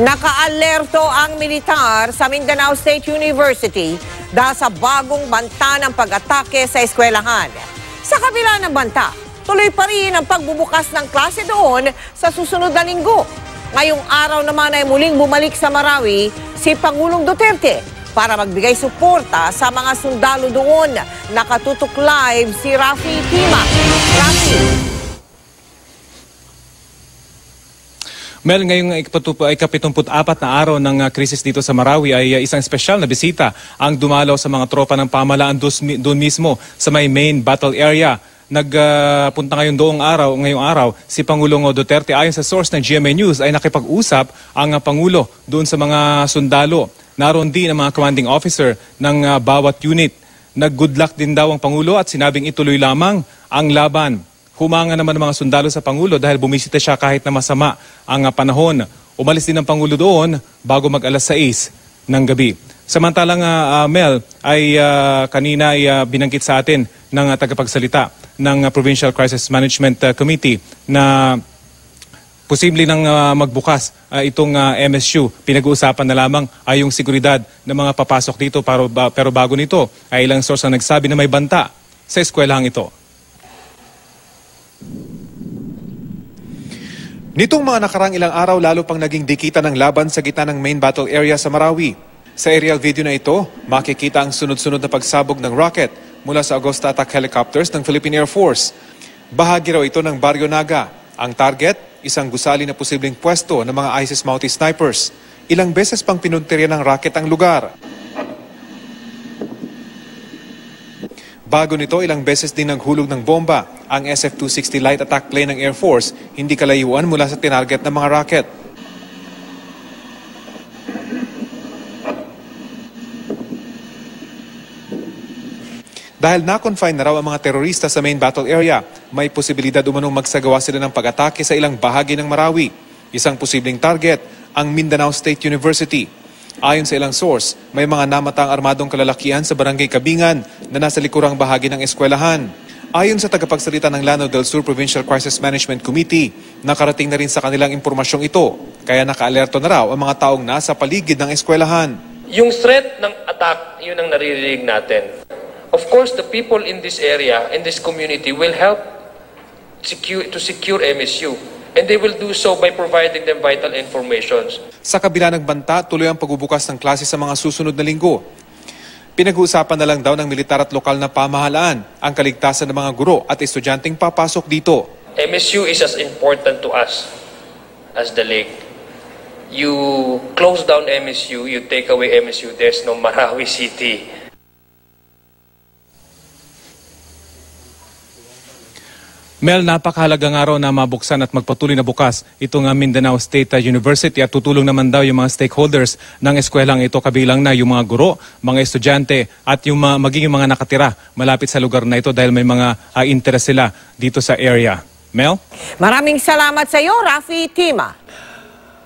Nakaalerto ang militar sa Mindanao State University dahil sa bagong banta ng pag-atake sa eskwelahan. Sa kabila ng banta, tuloy pa rin ang pagbubukas ng klase doon sa susunod na linggo. Ngayong araw naman ay muling bumalik sa Marawi si Pangulong Duterte para magbigay suporta sa mga sundalo doon. Nakatutok live si Rafi Tima. Rafi. Mel, ngayong ika-74 na araw ng krisis dito sa Marawi ay isang espesyal na bisita ang dumalaw sa mga tropa ng pamahalaan doon mismo sa may main battle area. Nagpunta ngayong araw si Pangulong Duterte. Ayon sa source ng GMA News ay nakipag-usap ang Pangulo doon sa mga sundalo. Naroon din ang mga commanding officer ng bawat unit. Nag-good luck din daw ang Pangulo at sinabing ituloy lamang ang laban. Humanga naman ang mga sundalo sa Pangulo dahil bumisita siya kahit na masama ang panahon. Umalis din ang Pangulo doon bago mag-alas 6 ng gabi. Samantalang Mel ay kanina ay binanggit sa atin ng tagapagsalita ng Provincial Crisis Management Committee na posible nang magbukas itong MSU. Pinag-uusapan na lamang ay yung seguridad ng mga papasok dito pero bago nito ay ilang source ang nagsabi na may banta sa eskwelahang ito. Nitong mga nakarang ilang araw lalo pang naging dikita ng laban sa gitna ng main battle area sa Marawi. Sa aerial video na ito, makikita ang sunod-sunod na pagsabog ng rocket mula sa Agosta attack helicopters ng Philippine Air Force. Bahagi raw ito ng Barrio Naga. Ang target, isang gusali na posibleng pwesto ng mga ISIS Mountie snipers. Ilang beses pang pinuntirya ng rocket ang lugar. Bago nito, ilang beses din naghulog ng bomba ang SF-260 light attack plane ng Air Force, hindi kalayuan mula sa tinarget ng mga rocket. Dahil na-confine na raw ang mga terorista sa main battle area, may posibilidad umanong magsagawa sila ng pag-atake sa ilang bahagi ng Marawi. Isang posibleng target, ang Mindanao State University. Ayon sa ilang source, may mga namatang armadong kalalakihan sa barangay Kabingan na nasa likurang bahagi ng eskwelahan. Ayon sa tagapagsalita ng Lanao del Sur Provincial Crisis Management Committee, nakarating na rin sa kanilang impormasyong ito, kaya naka-alerto na raw ang mga taong nasa paligid ng eskwelahan. Yung threat ng attack, yun ang naririnig natin. Of course, the people in this area, in this community, will help to secure MSU. And they will do so by providing them vital information. Sa kabila ng banta, tuloy ang pagbubukas ng klase sa mga susunod na linggo. Pinag-uusapan na lang daw ng militar at lokal na pamahalaan ang kaligtasan ng mga guro at estudyanteng papasok dito. MSU is as important to us as the lake. You close down MSU, you take away MSU, there's no Marawi City. Mel, napakahalaga nga raw na mabuksan at magpatuloy na bukas itong Mindanao State University at tutulong naman daw yung mga stakeholders ng eskwelang ito, kabilang na yung mga guro, mga estudyante at yung maging yung mga nakatira malapit sa lugar na ito dahil may mga interest sila dito sa area. Mel? Maraming salamat sa iyo, Rafi Tima.